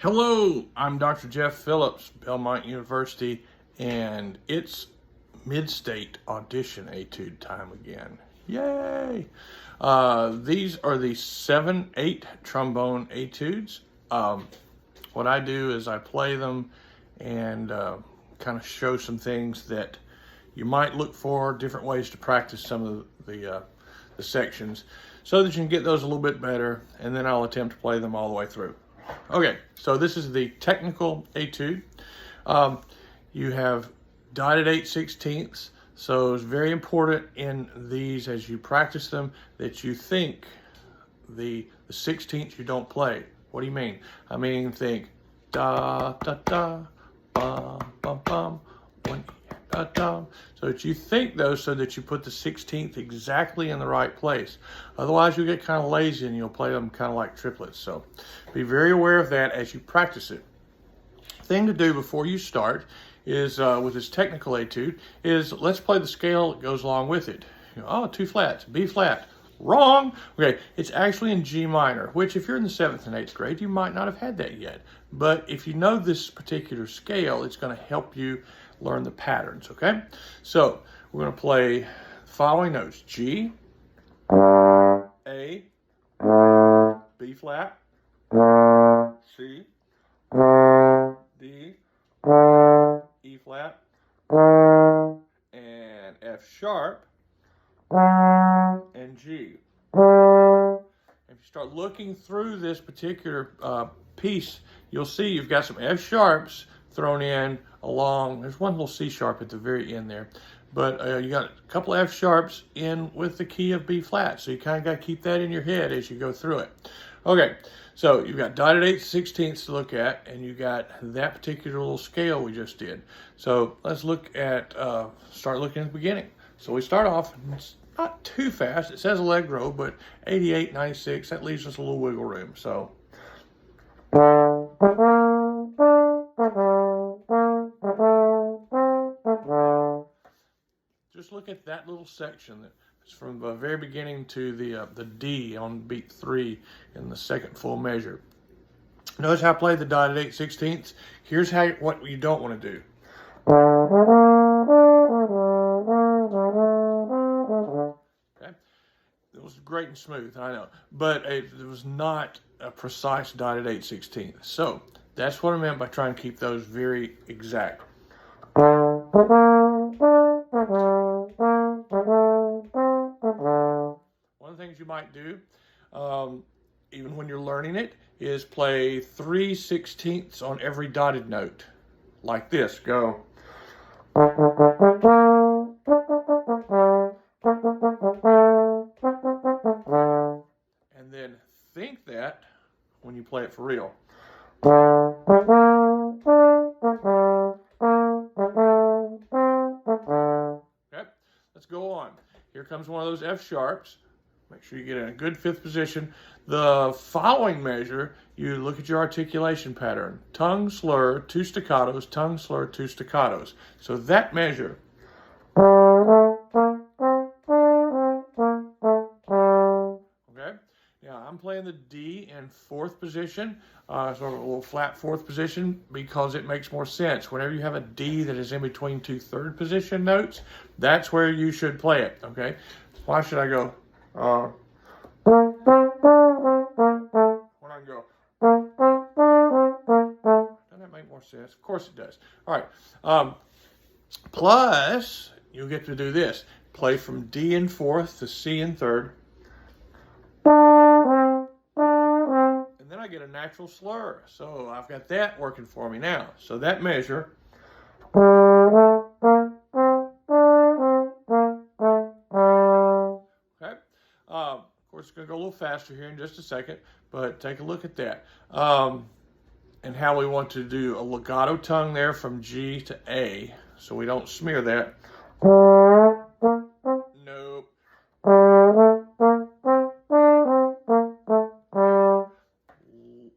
Hello, I'm Dr. Jeff Phillips, Belmont University, and it's mid-state audition etude time again. Yay! These are the 7/8 trombone etudes. What I do is I play them and kind of show some things that you might look for, different ways to practice some of the sections so that you can get those a little bit better, and then I'll attempt to play them all the way through. Okay, so this is the technical etude. You have dotted 8/16, so it's very important in these as you practice them that you think the 16ths you don't play. What do you mean? I mean think da da da bum bum bum one da da. So that you think those so that you put the 16th exactly in the right place. Otherwise you'll get kind of lazy and you'll play them kind of like triplets. So be very aware of that as you practice it. Thing to do before you start is with this technical etude is let's play the scale that goes along with it. Oh, 2 flats, B flat. Wrong. Okay, it's actually in G minor, which if you're in the 7th and 8th grade, you might not have had that yet. But if you know this particular scale, it's going to help you learn the patterns, okay? So we're going to play the following notes: G, A, B flat, C, D, E flat, and F sharp, and G. If you start looking through this particular piece, you'll see you've got some F sharps thrown in along. There's one little C sharp at the very end there, but you got a couple F sharps in with the key of B flat, so you kind of got to keep that in your head as you go through it. Okay, so you've got dotted 8/16 to look at, and you got that particular little scale we just did. So let's look at, start looking at the beginning. So we start off, it's not too fast. It says allegro, but 88, 96, that leaves us a little wiggle room. So just look at that little section that's from the very beginning to the D on beat 3 in the second full measure. Notice how I played the dotted 8/16. Here's what you don't want to do. Okay, it was great and smooth, I know, but it was not a precise dotted 8/16. So that's what I meant by trying to keep those very exact. One of the things you might do, even when you're learning it, is play 3/16 on every dotted note. Like this, go. And then think that when you play it for real. Okay, let's go on. Here comes one of those F sharps. Make sure you get in a good 5th position. The following measure, you look at your articulation pattern. Tongue, slur, 2 staccatos, tongue, slur, 2 staccatos. So that measure. Okay, now I'm playing the D in 4th position, sort of a little flat 4th position, because it makes more sense. Whenever you have a D that is in between 2 3rd position notes, that's where you should play it, okay? Why should I go? When I go, doesn't that make more sense? Of course it does. All right. Plus, you'll get to do this. Play from D in 4th to C in 3rd. And then I get a natural slur. So I've got that working for me now. So that measure. Of course, it's going to go a little faster here in just a second, but take a look at that. And how we want to do a legato tongue there from G to A, so we don't smear that. Nope.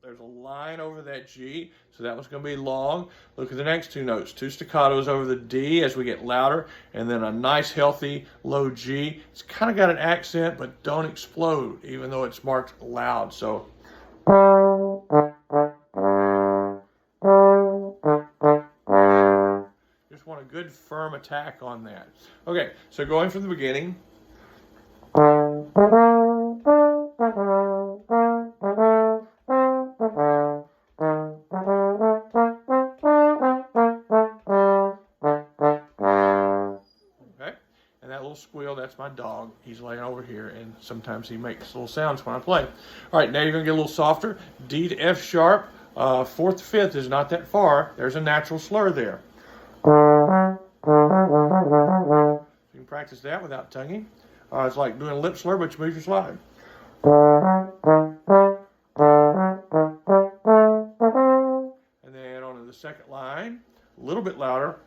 There's a line over that G, so that was going to be long. Look at the next 2 notes. 2 staccatos over the D as we get louder, and then a nice healthy low G. It's kind of got an accent, but don't explode, even though it's marked loud. So good firm attack on that. Okay, so going from the beginning. Okay, and that little squeal, that's my dog. He's laying over here, and sometimes he makes little sounds when I play. All right, now you're going to get a little softer. D to F sharp. Fourth to fifth is not that far. There's a natural slur there. You can practice that without tonguing. It's like doing a lip slur, but you move your slide. And then on to the second line, a little bit louder.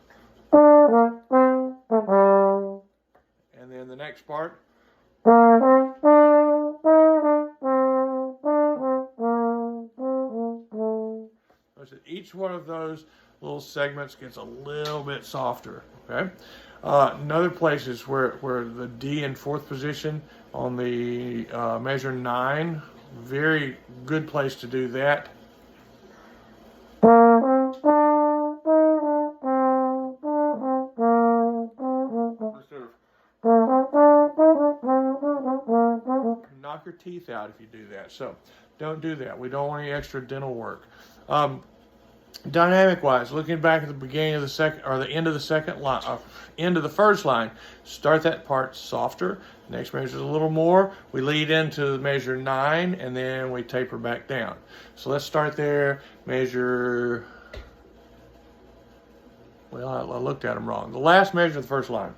And then the next part. Each one of those little segments gets a little bit softer. Okay. Another place is where the D in fourth position on the measure 9. Very good place to do that. Knock your teeth out if you do that. So don't do that. We don't want any extra dental work. Dynamic wise, looking back at the beginning of the second or the end of the second line, end of the first line, start that part softer. Next measure is a little more. We lead into measure 9 and then we taper back down. So let's start there. Measure. Well, I looked at them wrong. The last measure of the first line.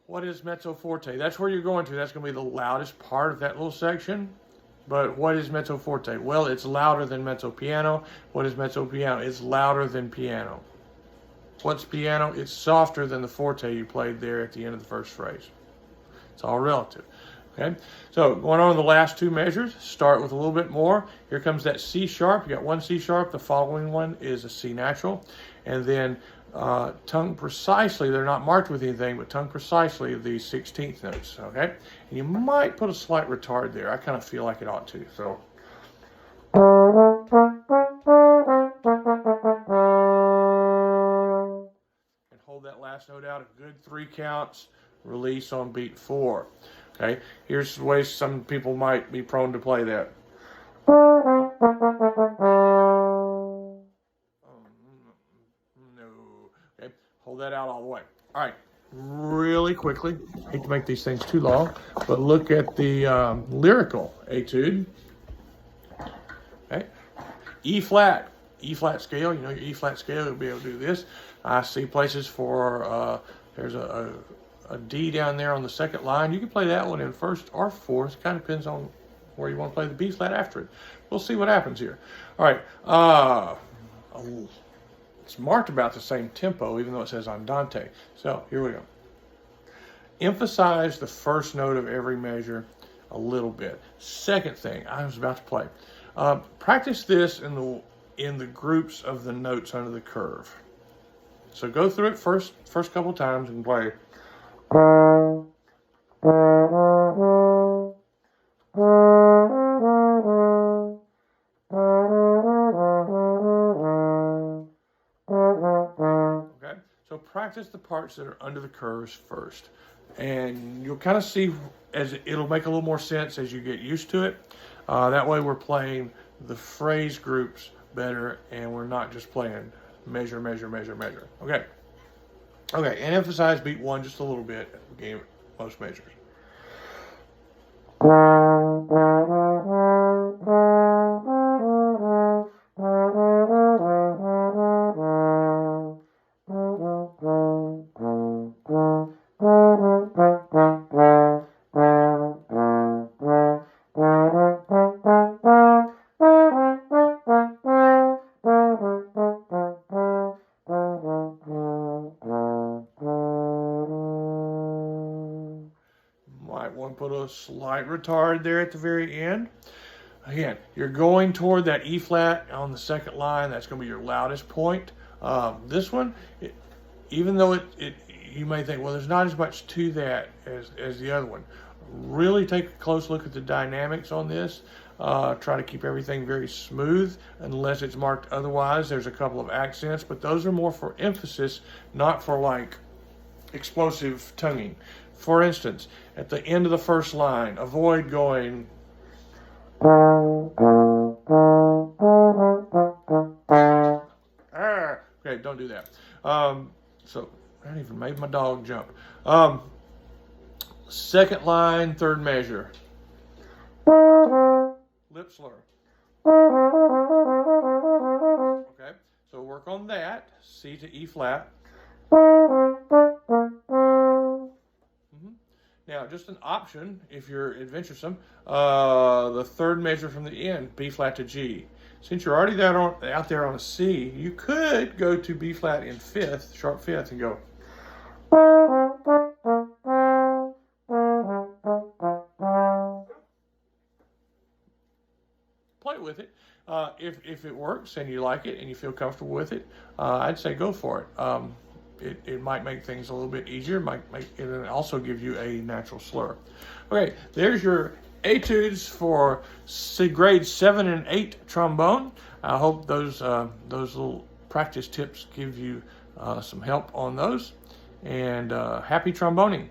What is mezzo forte? That's where you're going to. That's going to be the loudest part of that little section. But what is mezzo forte? Well, it's louder than mezzo piano. What is mezzo piano? It's louder than piano. What's piano? It's softer than the forte you played there at the end of the first phrase. It's all relative. Okay, so going on to the last two measures, start with a little bit more. Here comes that C sharp. You got one C sharp. The following one is a C natural. And then tongue precisely, they're not marked with anything, but tongue precisely the 16th notes. Okay, and you might put a slight retard there. I kind of feel like it ought to. So. And hold that last note out a good 3 counts. Release on beat 4. Okay, here's the way some people might be prone to play that. No. Okay, hold that out all the way. All right, really quickly. Hate to make these things too long, but look at the lyrical etude. Okay, E flat scale. You know your E flat scale. You'll be able to do this. I see places for there's a D down there on the second line. You can play that one in first or fourth. Kind of depends on where you want to play the B flat after it. We'll see what happens here. All right. It's marked about the same tempo, even though it says andante. So here we go. Emphasize the first note of every measure a little bit. Second thing I was about to play. Practice this in the groups of the notes under the curve. So go through it first couple times and play. Okay, so practice the parts that are under the curves first, and you'll kind of see as it'll make a little more sense as you get used to it. That way we're playing the phrase groups better, and we're not just playing measure, measure, measure, measure. Okay. Okay, and emphasize beat 1 just a little bit at the beginning of most measures. Might want to put a slight retard there at the very end. Again, you're going toward that E flat on the second line. That's going to be your loudest point. This one, even though you may think, well, there's not as much to that as the other one. Really take a close look at the dynamics on this. Try to keep everything very smooth unless it's marked otherwise. There's a couple of accents, but those are more for emphasis, not for like explosive tonguing. For instance, at the end of the first line, avoid going. Okay, don't do that. So that even made my dog jump. Second line, third measure. Lip slur. Okay, so work on that. C to E flat. Now, just an option if you're adventuresome, the third measure from the end, B flat to G. Since you're already out there on a C, you could go to B flat in fifth, sharp fifth, and go. Play with it. If it works and you like it and you feel comfortable with it, I'd say go for it. It might make things a little bit easier. It'll also give you a natural slur. Okay, there's your etudes for grades 7 and 8 trombone. I hope those little practice tips give you some help on those. And happy tromboning.